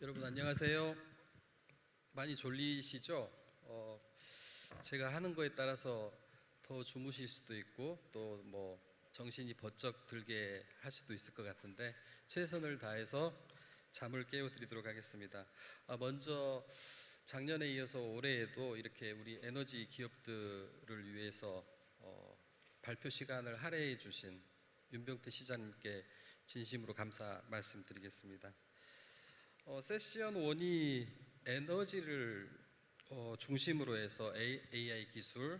여러분 안녕하세요. 많이 졸리시죠? 제가 하는 거에 따라서 더 주무실 수도 있고 또 뭐 정신이 번쩍 들게 할 수도 있을 것 같은데 최선을 다해서 잠을 깨워드리도록 하겠습니다. 먼저 작년에 이어서 올해에도 이렇게 우리 에너지 기업들을 위해서 발표 시간을 할애해 주신 윤병태 시장님께 진심으로 감사 말씀드리겠습니다. 세션 1이 에너지를 중심으로 해서 AI 기술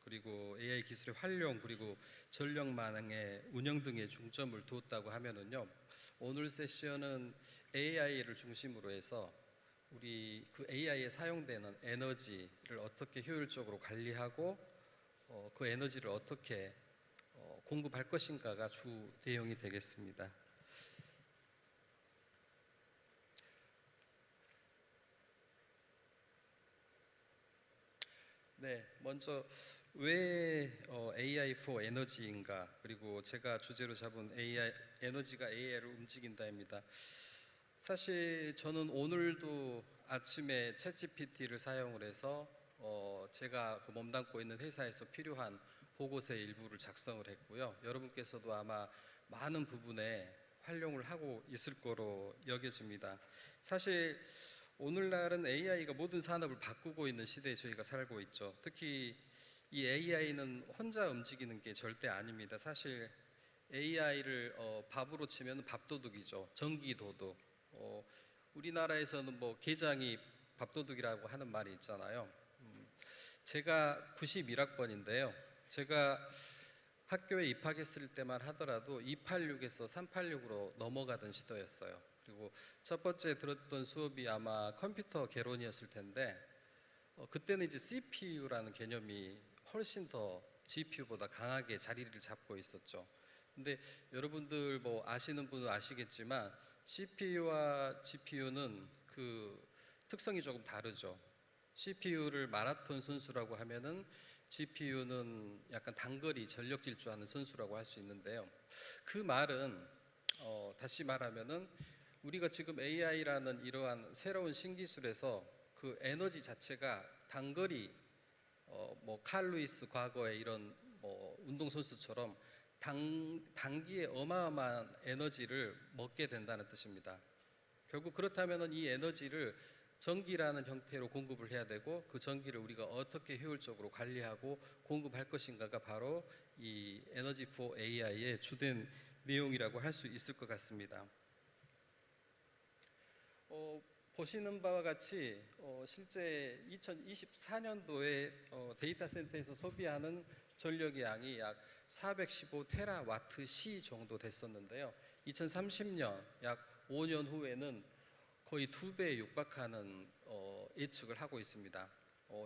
그리고 AI 기술의 활용 그리고 전력망의 운영 등에 중점을 두었다고 하면은요, 오늘 세션은 AI를 중심으로 해서 우리 그 AI에 사용되는 에너지를 어떻게 효율적으로 관리하고 그 에너지를 어떻게 공급할 것인가가 주 내용이 되겠습니다. 네, 먼저 왜 AI for 에너지인가, 그리고 제가 주제로 잡은 AI, 에너지가 AI를 움직인다입니다. 사실 저는 오늘도 아침에 챗GPT를 사용을 해서 제가 그 몸담고 있는 회사에서 필요한 보고서의 일부를 작성을 했고요. 여러분께서도 아마 많은 부분에 활용을 하고 있을 거로 여겨집니다. 사실 오늘날은 AI가 모든 산업을 바꾸고 있는 시대에 저희가 살고 있죠. 특히 이 AI는 혼자 움직이는 게 절대 아닙니다. 사실 AI를 밥으로 치면 밥도둑이죠. 전기도둑. 우리나라에서는 뭐 게장이 밥도둑이라고 하는 말이 있잖아요. 제가 91학번인데요. 제가 학교에 입학했을 때만 하더라도 286에서 386으로 넘어가던 시대였어요. 그리고 첫 번째 들었던 수업이 아마 컴퓨터 개론이었을 텐데 그때는 이제 CPU라는 개념이 훨씬 더 GPU보다 강하게 자리를 잡고 있었죠. 근데 여러분들 뭐 아시는 분은 아시겠지만 CPU와 GPU는 그 특성이 조금 다르죠. CPU를 마라톤 선수라고 하면은 GPU는 약간 단거리 전력 질주하는 선수라고 할 수 있는데요. 그 말은 다시 말하면은 우리가 지금 AI라는 이러한 새로운 신기술에서 그 에너지 자체가 단거리 뭐 칼 루이스 과거에 이런 뭐 운동선수처럼 단기에 어마어마한 에너지를 먹게 된다는 뜻입니다. 결국 그렇다면 이 에너지를 전기라는 형태로 공급을 해야 되고 그 전기를 우리가 어떻게 효율적으로 관리하고 공급할 것인가가 바로 이 에너지 포 AI의 주된 내용이라고 할 수 있을 것 같습니다. 보시는 바와 같이 실제 2024년도에 데이터 센터에서 소비하는 전력의 양이 약 415테라와트 시 정도 됐었는데요. 2030년 약 5년 후에는 거의 2배에 육박하는 예측을 하고 있습니다.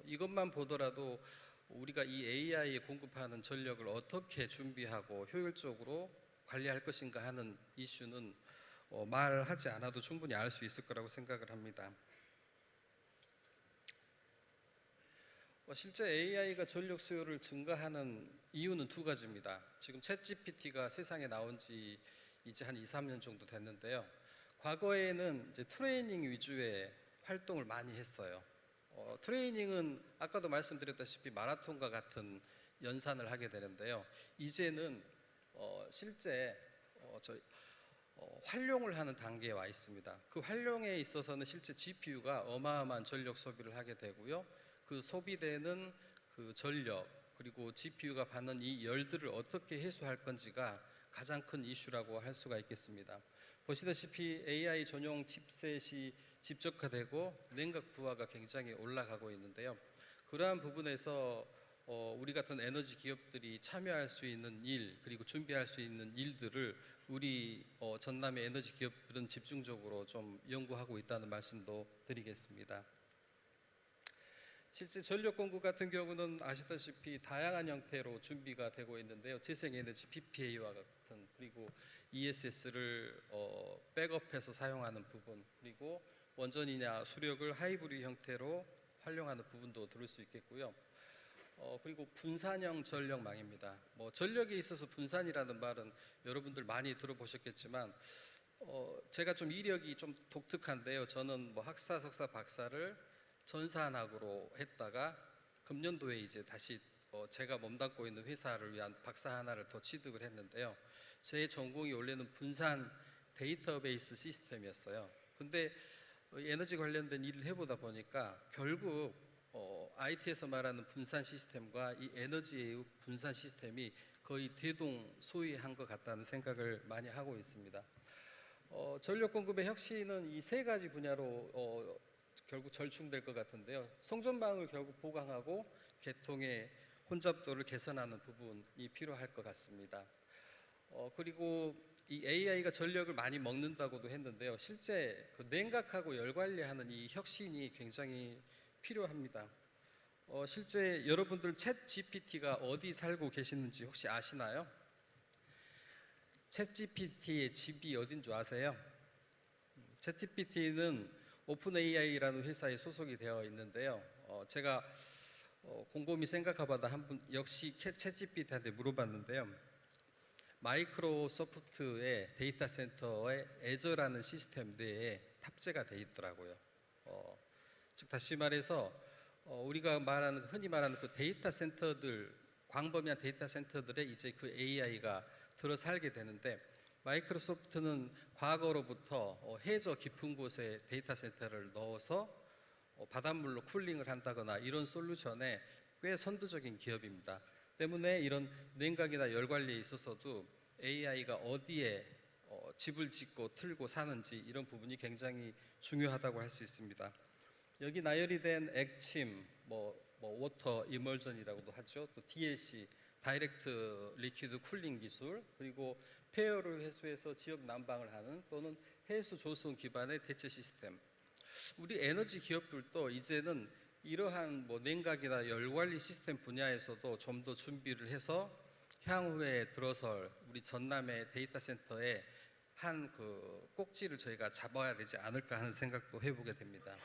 이것만 보더라도 우리가 이 AI에 공급하는 전력을 어떻게 준비하고 효율적으로 관리할 것인가 하는 이슈는 말하지 않아도 충분히 알 수 있을 거라고 생각을 합니다. 실제 AI가 전력 수요를 증가하는 이유는 두 가지입니다. 지금 챗GPT가 세상에 나온 지 이제 한 2, 3년 정도 됐는데요. 과거에는 이제 트레이닝 위주의 활동을 많이 했어요. 트레이닝은 아까도 말씀드렸다시피 마라톤과 같은 연산을 하게 되는데요. 이제는 실제 활용을 하는 단계에 와 있습니다. 그 활용에 있어서는 실제 GPU가 어마어마한 전력 소비를 하게 되고요. 그 소비되는 그 전력 그리고 GPU가 받는 이 열들을 어떻게 해소할 건지가 가장 큰 이슈라고 할 수가 있겠습니다. 보시다시피 AI 전용 칩셋이 집적화되고 냉각 부하가 굉장히 올라가고 있는데요. 그러한 부분에서 우리 같은 에너지 기업들이 참여할 수 있는 일 그리고 준비할 수 있는 일들을 우리 전남의 에너지 기업들은 집중적으로 좀 연구하고 있다는 말씀도 드리겠습니다. 실제 전력 공급 같은 경우는 아시다시피 다양한 형태로 준비가 되고 있는데요. 재생에너지 PPA와 같은 그리고 ESS를 백업해서 사용하는 부분 그리고 원전이냐 수력을 하이브리드 형태로 활용하는 부분도 들을 수 있겠고요. 그리고 분산형 전력망입니다. 뭐 전력에 있어서 분산이라는 말은 여러분들 많이 들어보셨겠지만 제가 좀 이력이 좀 독특한데요. 저는 뭐 학사, 석사, 박사를 전산학으로 했다가 금년도에 이제 다시 제가 몸담고 있는 회사를 위한 박사 하나를 더 취득을 했는데요. 제 전공이 원래는 분산 데이터베이스 시스템이었어요. 근데 에너지 관련된 일을 해보다 보니까 결국 IT에서 말하는 분산 시스템과 이 에너지의 분산 시스템이 거의 대동소이한 것 같다는 생각을 많이 하고 있습니다. 전력 공급의 혁신은 이 세 가지 분야로 결국 절충될 것 같은데요. 송전망을 결국 보강하고 개통의 혼잡도를 개선하는 부분이 필요할 것 같습니다. 그리고 이 AI가 전력을 많이 먹는다고도 했는데요. 실제 그 냉각하고 열 관리하는 이 혁신이 굉장히 필요합니다. 실제 여러분들 챗 GPT가 어디 살고 계시는지 혹시 아시나요? 챗 GPT의 집이 어딘 줄 아세요? 챗 GPT는 오픈 AI라는 회사에 소속이 되어 있는데요. 제가 곰곰이 생각해보다 한번 역시 챗 GPT한테 물어봤는데요. 마이크로소프트의 데이터 센터에 애저라는 시스템 내에 탑재가 되어 있더라고요. 즉 다시 말해서 우리가 흔히 말하는 그 데이터 센터들, 광범위한 데이터 센터들에 이제 그 AI가 들어 살게 되는데, 마이크로소프트는 과거로부터 해저 깊은 곳에 데이터 센터를 넣어서 바닷물로 쿨링을 한다거나 이런 솔루션에 꽤 선두적인 기업입니다. 때문에 이런 냉각이나 열 관리에 있어서도 AI가 어디에 집을 짓고 틀고 사는지 이런 부분이 굉장히 중요하다고 할 수 있습니다. 여기 나열이 된 액침, 워터 이멀전이라고도 하죠. 또 DLC, 다이렉트 리퀴드 쿨링 기술, 그리고 폐열을 회수해서 지역 난방을 하는 또는 해수 조성 기반의 대체 시스템. 우리 에너지 기업들도 이제는 이러한 냉각이나 열 관리 시스템 분야에서도 좀 더 준비를 해서 향후에 들어설 우리 전남의 데이터 센터에 한 그 꼭지를 저희가 잡아야 되지 않을까 하는 생각도 해보게 됩니다.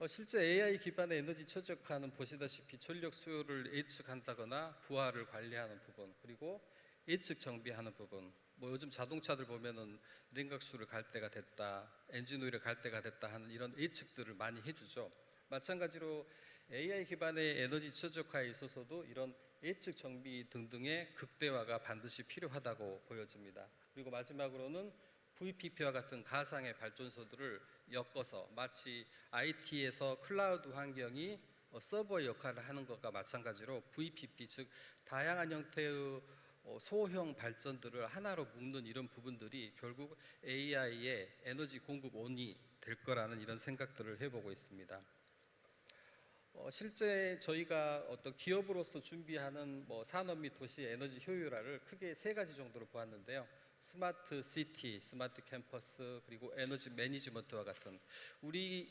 실제 AI 기반의 에너지 최적화는 보시다시피 전력 수요를 예측한다거나 부하를 관리하는 부분, 그리고 예측 정비하는 부분. 요즘 자동차들 보면은 냉각수를 갈 때가 됐다, 엔진 오일을 갈 때가 됐다 하는 이런 예측들을 많이 해주죠. 마찬가지로 AI 기반의 에너지 최적화에 있어서도 이런 예측 정비 등등의 극대화가 반드시 필요하다고 보여집니다. 그리고 마지막으로는 VPP와 같은 가상의 발전소들을 엮어서 마치 IT에서 클라우드 환경이 서버 역할을 하는 것과 마찬가지로 VPP, 즉 다양한 형태의 소형 발전들을 하나로 묶는 이런 부분들이 결국 AI의 에너지 공급원이 될 거라는 이런 생각들을 해보고 있습니다. 실제 저희가 어떤 기업으로서 준비하는 산업 및 도시 에너지 효율화를 크게 세 가지 정도로 보았는데요. 스마트 시티, 스마트 캠퍼스, 그리고 에너지 매니지먼트와 같은 우리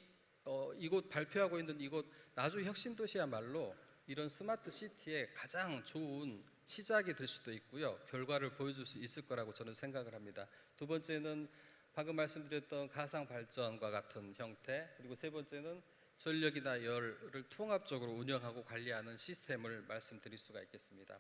이곳 발표하고 있는 이곳 나주 혁신도시야말로 이런 스마트 시티의 가장 좋은 시작이 될 수도 있고요. 결과를 보여줄 수 있을 거라고 저는 생각을 합니다. 두 번째는 방금 말씀드렸던 가상 발전과 같은 형태, 그리고 세 번째는 전력이나 열을 통합적으로 운영하고 관리하는 시스템을 말씀드릴 수가 있겠습니다.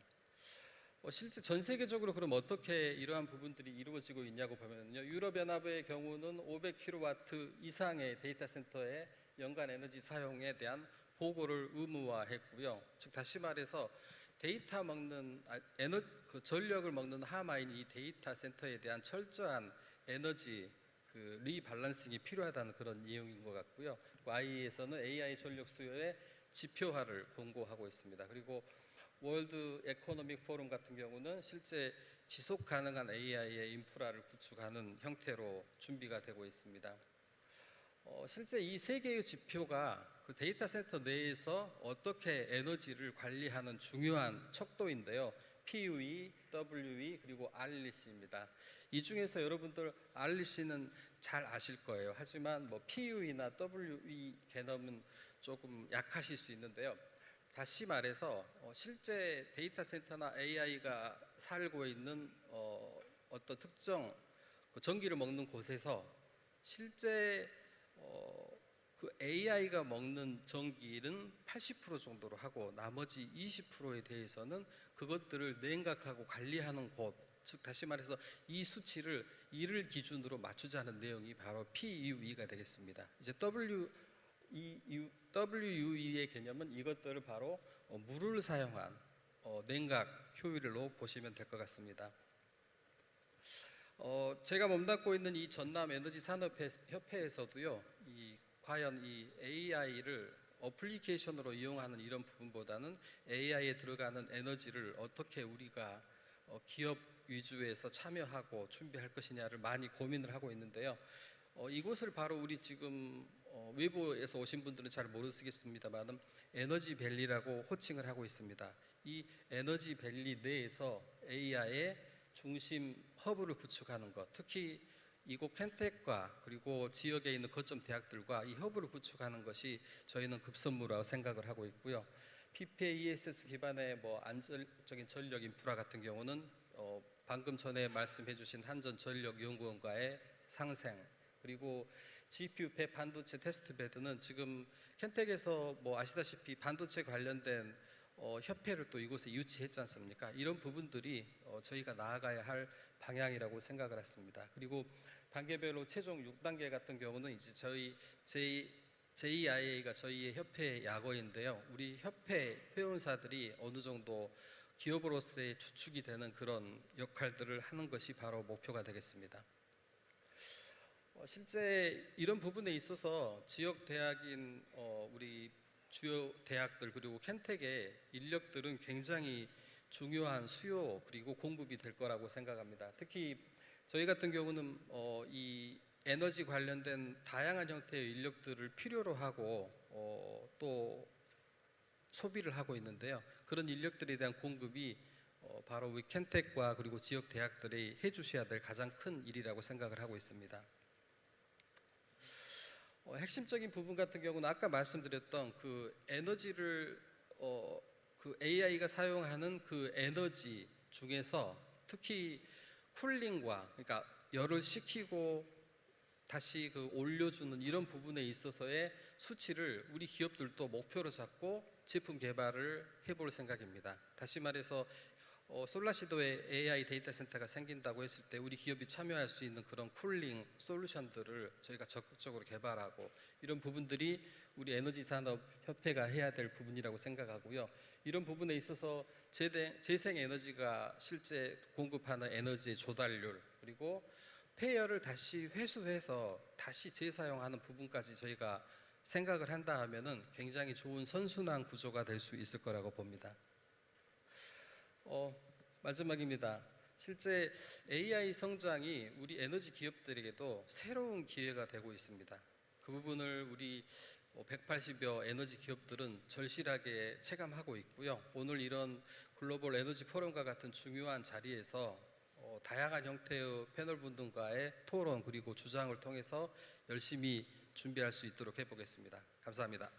실제 전 세계적으로 그럼 어떻게 이러한 부분들이 이루어지고 있냐고 보면요, 유럽연합의 경우는 500kW 이상의 데이터 센터의 연간 에너지 사용에 대한 보고를 의무화했고요. 즉 다시 말해서 데이터 먹는 전력을 먹는 하마인 이 데이터 센터에 대한 철저한 에너지 리밸런싱이 필요하다는 그런 내용인 것 같고요. IE에서는 AI 전력 수요의 지표화를 권고하고 있습니다. 그리고 월드 에코노믹 포럼 같은 경우는 실제 지속 가능한 AI의 인프라를 구축하는 형태로 준비가 되고 있습니다. 실제 이 세 개의 지표가 그 데이터 센터 내에서 어떻게 에너지를 관리하는 중요한 척도인데요. PUE, WE, 그리고 REC입니다. 이 중에서 여러분들 REC는 잘 아실 거예요. 하지만 PUE나 WE 개념은 조금 약하실 수 있는데요. 다시 말해서 실제 데이터 센터나 AI가 살고 있는 어떤 특정 전기를 먹는 곳에서 실제 그 AI가 먹는 전기는 80% 정도로 하고 나머지 20%에 대해서는 그것들을 냉각하고 관리하는 곳, 즉 다시 말해서 이 수치를 이를 기준으로 맞추자는 내용이 바로 PUE가 되겠습니다. 이제 WUE의 개념은 이것들을 바로 물을 사용한 냉각 효율로 보시면 될 것 같습니다. 제가 몸담고 있는 이 전남 에너지 산업협회에서도요, 과연 이 AI를 어플리케이션으로 이용하는 이런 부분보다는 AI에 들어가는 에너지를 어떻게 우리가 기업 위주에서 참여하고 준비할 것이냐를 많이 고민을 하고 있는데요. 이곳을 바로 우리 지금 외부에서 오신 분들은 잘 모르시겠습니다만 에너지 밸리라고 호칭을 하고 있습니다. 이 에너지 밸리 내에서 AI의 중심 허브를 구축하는 것, 특히 이곳 켄텍과 그리고 지역에 있는 거점 대학들과 이 허브를 구축하는 것이 저희는 급선무라고 생각을 하고 있고요. PPA ESS 기반의 안정적인 전력 인프라 같은 경우는 방금 전에 말씀해주신 한전전력연구원과의 상생, 그리고 GPU 반도체 테스트 베드는 지금 켄텍에서 아시다시피 반도체 관련된 협회를 또 이곳에 유치했지 않습니까? 이런 부분들이 저희가 나아가야 할 방향이라고 생각을 했습니다. 그리고 단계별로 최종 6단계 같은 경우는 이제 저희 JIA가 저희의 협회 약어인데요. 우리 협회 회원사들이 어느 정도 기업으로서의 주축이 되는 그런 역할들을 하는 것이 바로 목표가 되겠습니다. 실제 이런 부분에 있어서 지역 대학인 우리 주요 대학들 그리고 켄텍의 인력들은 굉장히 중요한 수요 그리고 공급이 될 거라고 생각합니다. 특히 저희 같은 경우는 이 에너지 관련된 다양한 형태의 인력들을 필요로 하고 또 소비를 하고 있는데요. 그런 인력들에 대한 공급이 바로 우리 켄텍과 그리고 지역 대학들이 해주셔야 될 가장 큰 일이라고 생각을 하고 있습니다. 핵심적인 부분 같은 경우는 아까 말씀드렸던 그 에너지를 그 AI가 사용하는 그 에너지 중에서 특히 쿨링과 그러니까 열을 식히고 다시 그 올려주는 이런 부분에 있어서의 수치를 우리 기업들도 목표로 잡고 제품 개발을 해볼 생각입니다. 다시 말해서 솔라시도에 AI 데이터 센터가 생긴다고 했을 때 우리 기업이 참여할 수 있는 그런 쿨링 솔루션들을 저희가 적극적으로 개발하고 이런 부분들이 우리 에너지 산업 협회가 해야 될 부분이라고 생각하고요. 이런 부분에 있어서 재생 에너지가 실제 공급하는 에너지의 조달률 그리고 폐열을 다시 회수해서 다시 재사용하는 부분까지 저희가 생각을 한다 하면은 굉장히 좋은 선순환 구조가 될 수 있을 거라고 봅니다. 마지막입니다. 실제 AI 성장이 우리 에너지 기업들에게도 새로운 기회가 되고 있습니다. 그 부분을 우리 180여 에너지 기업들은 절실하게 체감하고 있고요. 오늘 이런 글로벌 에너지 포럼과 같은 중요한 자리에서 다양한 형태의 패널 분들과의 토론 그리고 주장을 통해서 열심히 준비할 수 있도록 해보겠습니다. 감사합니다.